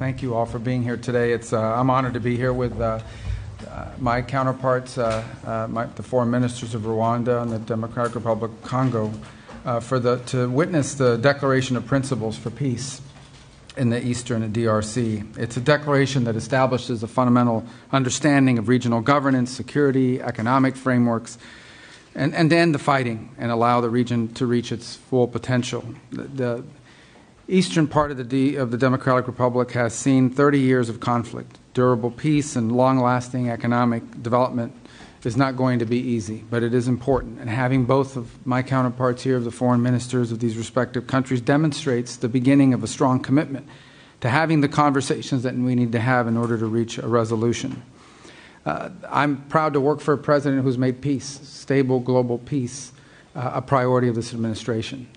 Thank you all for being here today. I'm honored to be here with my counterparts, the foreign ministers of Rwanda and the Democratic Republic of Congo, to witness the Declaration of Principles for Peace in the Eastern DRC. It's a declaration that establishes a fundamental understanding of regional governance, security, economic frameworks, and end the fighting and allow the region to reach its full potential. The eastern part of the Democratic Republic has seen 30 years of conflict. Durable peace and long-lasting economic development is not going to be easy, but it is important. And having both of my counterparts here, the foreign ministers of these respective countries, demonstrates the beginning of a strong commitment to having the conversations that we need to have in order to reach a resolution. I'm proud to work for a president who's made peace, stable global peace, a priority of this administration.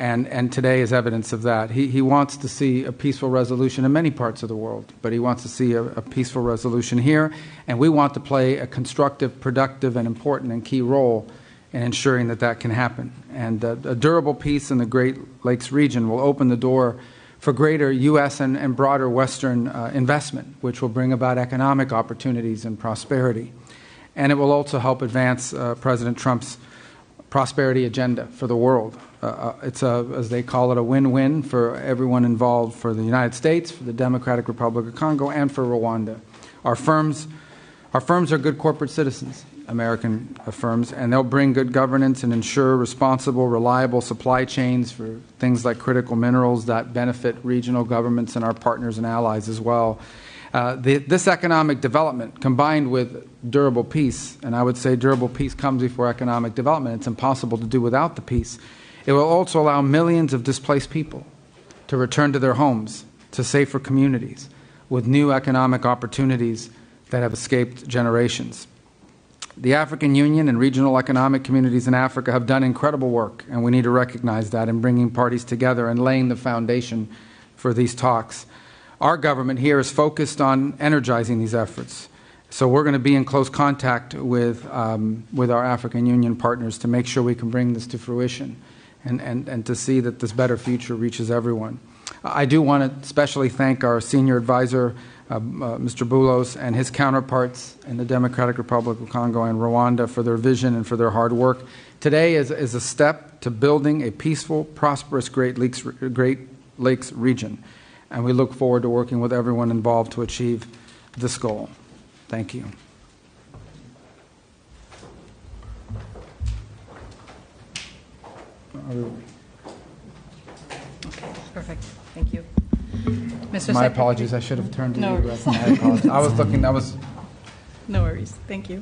And today is evidence of that. He wants to see a peaceful resolution in many parts of the world, but he wants to see a peaceful resolution here, and we want to play a constructive, productive, and important and key role in ensuring that that can happen. And a durable peace in the Great Lakes region will open the door for greater U.S. and broader Western investment, which will bring about economic opportunities and prosperity. And it will also help advance President Trump's prosperity agenda for the world. It's as they call it, a win-win for everyone involved, for the United States, for the Democratic Republic of Congo, and for Rwanda. Our firms are good corporate citizens, American firms, and they'll bring good governance and ensure responsible, reliable supply chains for things like critical minerals that benefit regional governments and our partners and allies as well. This economic development, combined with durable peace, and I would say durable peace comes before economic development. It's impossible to do without the peace. It will also allow millions of displaced people to return to their homes, to safer communities, with new economic opportunities that have escaped generations. The African Union and regional economic communities in Africa have done incredible work, and we need to recognize that in bringing parties together and laying the foundation for these talks. Our government here is focused on energizing these efforts. So we're going to be in close contact with our African Union partners to make sure we can bring this to fruition and to see that this better future reaches everyone. I do want to especially thank our senior advisor, Mr. Boulos, and his counterparts in the Democratic Republic of Congo and Rwanda for their vision and for their hard work. Today is a step to building a peaceful, prosperous Great Lakes region. And we look forward to working with everyone involved to achieve this goal. Thank you. Okay, perfect. Thank you. My apologies. I should have turned to you. I apologize. I was looking. No worries. Thank you.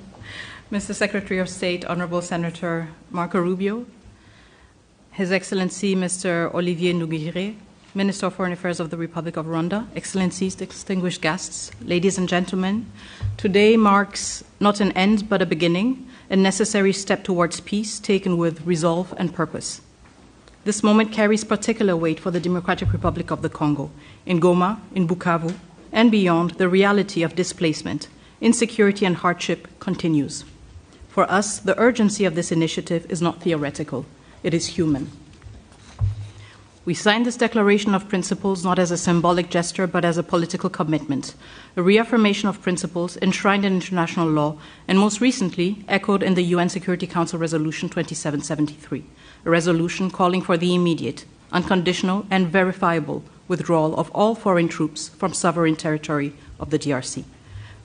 Mr. Secretary of State, Honorable Senator Marco Rubio, His Excellency Mr. Olivier Nduhungirehe, Minister of Foreign Affairs of the Republic of Rwanda, Excellencies, distinguished guests, ladies and gentlemen, today marks not an end but a beginning, a necessary step towards peace taken with resolve and purpose. This moment carries particular weight for the Democratic Republic of the Congo. In Goma, in Bukavu, and beyond, the reality of displacement, insecurity, and hardship continues. For us, the urgency of this initiative is not theoretical, it is human. We signed this Declaration of Principles not as a symbolic gesture, but as a political commitment, a reaffirmation of principles enshrined in international law, and most recently echoed in the UN Security Council Resolution 2773, a resolution calling for the immediate, unconditional, and verifiable withdrawal of all foreign troops from sovereign territory of the DRC.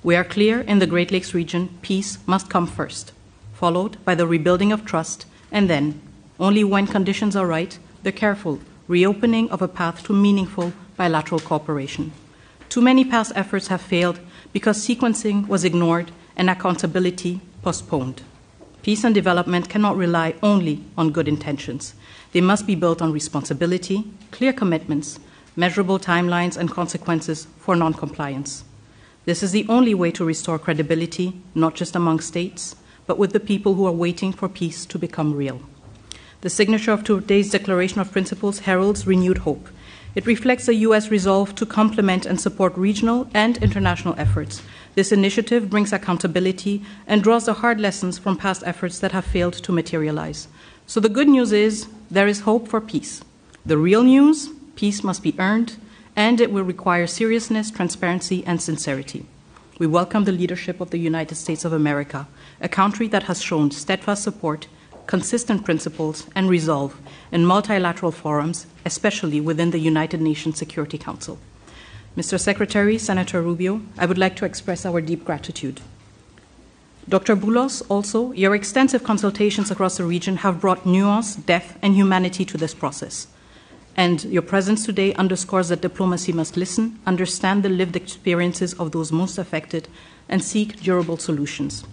We are clear in the Great Lakes region, peace must come first, followed by the rebuilding of trust, and then, only when conditions are right, the careful reopening of a path to meaningful bilateral cooperation. Too many past efforts have failed because sequencing was ignored and accountability postponed. Peace and development cannot rely only on good intentions. They must be built on responsibility, clear commitments, measurable timelines, and consequences for noncompliance. This is the only way to restore credibility, not just among states, but with the people who are waiting for peace to become real. The signature of today's Declaration of Principles heralds renewed hope. It reflects the U.S. resolve to complement and support regional and international efforts. This initiative brings accountability and draws the hard lessons from past efforts that have failed to materialize. So the good news is there is hope for peace. The real news, peace must be earned and it will require seriousness, transparency, and sincerity. We welcome the leadership of the United States of America, a country that has shown steadfast support, consistent principles, and resolve in multilateral forums, especially within the United Nations Security Council. Mr. Secretary, Senator Rubio, I would like to express our deep gratitude. Dr. Boulos, also, your extensive consultations across the region have brought nuance, depth, and humanity to this process. And your presence today underscores that diplomacy must listen, understand the lived experiences of those most affected, and seek durable solutions.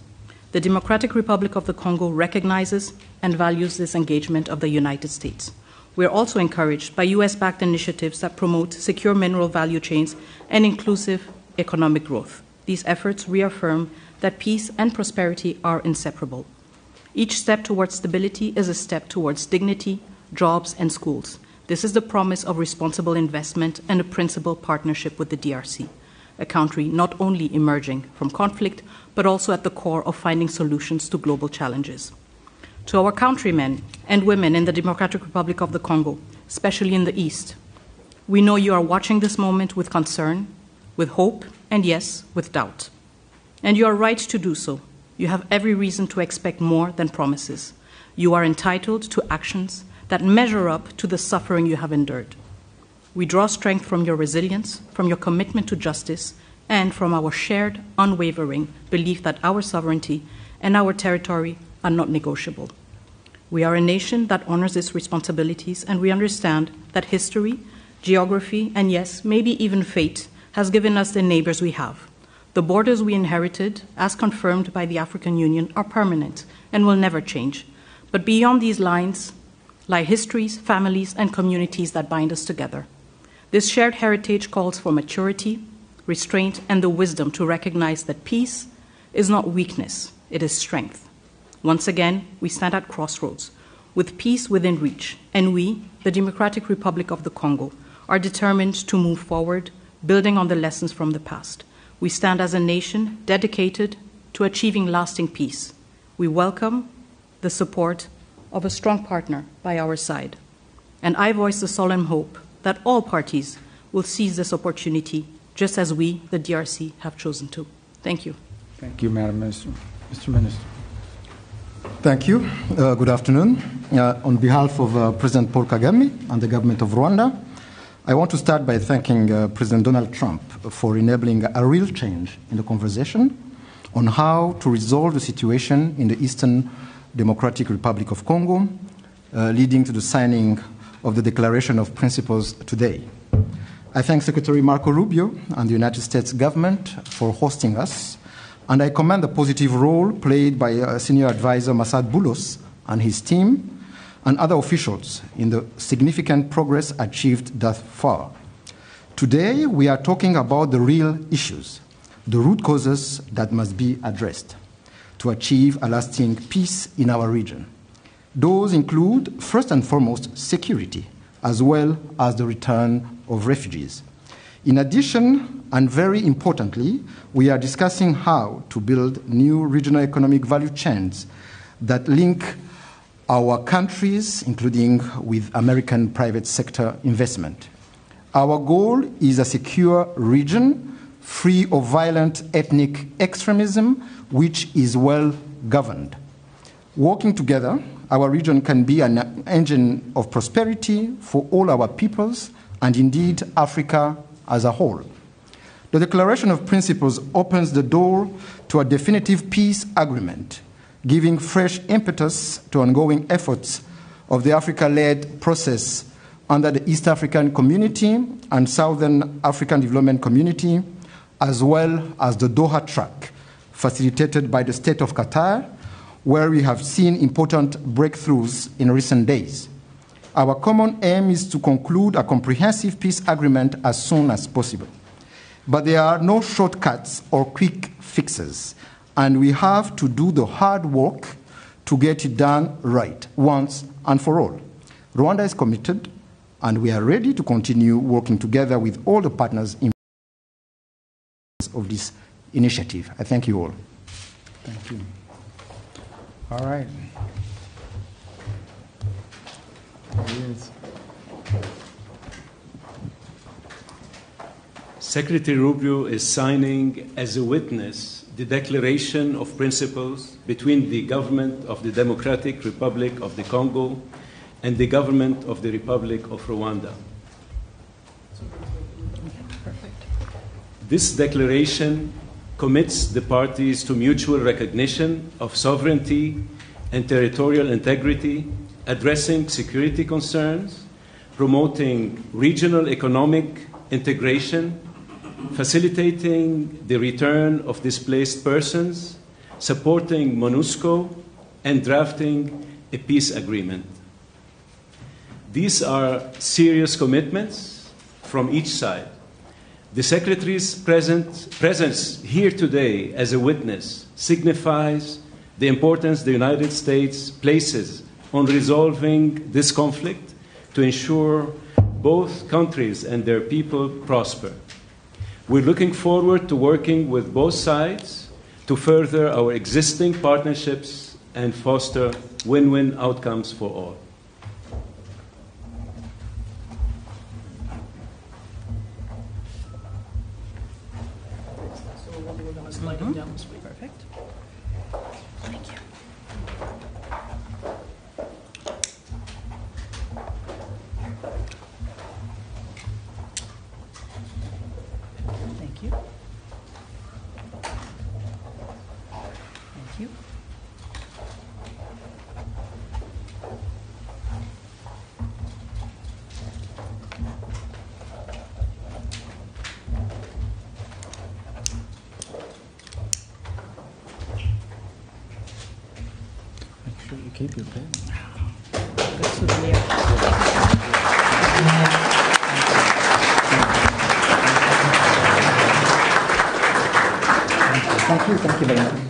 The Democratic Republic of the Congo recognizes and values this engagement of the United States. We are also encouraged by US-backed initiatives that promote secure mineral value chains and inclusive economic growth. These efforts reaffirm that peace and prosperity are inseparable. Each step towards stability is a step towards dignity, jobs, and schools. This is the promise of responsible investment and a principled partnership with the DRC, a country not only emerging from conflict, but also at the core of finding solutions to global challenges. To our countrymen and women in the Democratic Republic of the Congo, especially in the East, we know you are watching this moment with concern, with hope, and yes, with doubt. And you are right to do so. You have every reason to expect more than promises. You are entitled to actions that measure up to the suffering you have endured. We draw strength from your resilience, from your commitment to justice, and from our shared, unwavering belief that our sovereignty and our territory are not negotiable. We are a nation that honors its responsibilities, and we understand that history, geography, and yes, maybe even fate has given us the neighbors we have. The borders we inherited, as confirmed by the African Union, are permanent and will never change. But beyond these lines lie histories, families, and communities that bind us together. This shared heritage calls for maturity, restraint, and the wisdom to recognize that peace is not weakness, it is strength. Once again, we stand at crossroads, with peace within reach, and we, the Democratic Republic of the Congo, are determined to move forward, building on the lessons from the past. We stand as a nation dedicated to achieving lasting peace. We welcome the support of a strong partner by our side. And I voice the solemn hope that all parties will seize this opportunity, just as we, the DRC, have chosen to. Thank you. Thank you, Madam Minister. Mr. Minister. Thank you. Good afternoon. On behalf of President Paul Kagame and the government of Rwanda, I want to start by thanking President Donald Trump for enabling a real change in the conversation on how to resolve the situation in the Eastern Democratic Republic of Congo, leading to the signing of the Declaration of Principles today. I thank Secretary Marco Rubio and the United States government for hosting us, and I commend the positive role played by Senior Advisor Masad Boulos and his team and other officials in the significant progress achieved thus far. Today, we are talking about the real issues, the root causes that must be addressed to achieve a lasting peace in our region. Those include, first and foremost, security, as well as the return of refugees. In addition, and very importantly, we are discussing how to build new regional economic value chains that link our countries, including with American private sector investment. Our goal is a secure region, free of violent ethnic extremism, which is well governed. Working together, our region can be an engine of prosperity for all our peoples and indeed Africa as a whole. The Declaration of Principles opens the door to a definitive peace agreement, giving fresh impetus to ongoing efforts of the Africa-led process under the East African Community and Southern African Development Community, as well as the Doha track, facilitated by the State of Qatar, where we have seen important breakthroughs in recent days. Our common aim is to conclude a comprehensive peace agreement as soon as possible. But there are no shortcuts or quick fixes, and we have to do the hard work to get it done right, once and for all. Rwanda is committed, and we are ready to continue working together with all the partners in of this initiative. I thank you all. Thank you. All right. There he is. Secretary Rubio is signing as a witness the Declaration of Principles between the government of the Democratic Republic of the Congo and the government of the Republic of Rwanda. This declaration commits the parties to mutual recognition of sovereignty and territorial integrity, addressing security concerns, promoting regional economic integration, facilitating the return of displaced persons, supporting MONUSCO, and drafting a peace agreement. These are serious commitments from each side. The Secretary's presence here today as a witness signifies the importance the United States places on resolving this conflict to ensure both countries and their people prosper. We're looking forward to working with both sides to further our existing partnerships and foster win-win outcomes for all. Perfect. Thank you. Thank you. Thank you. Make sure you keep your pen. Good souvenir. Thank you very much.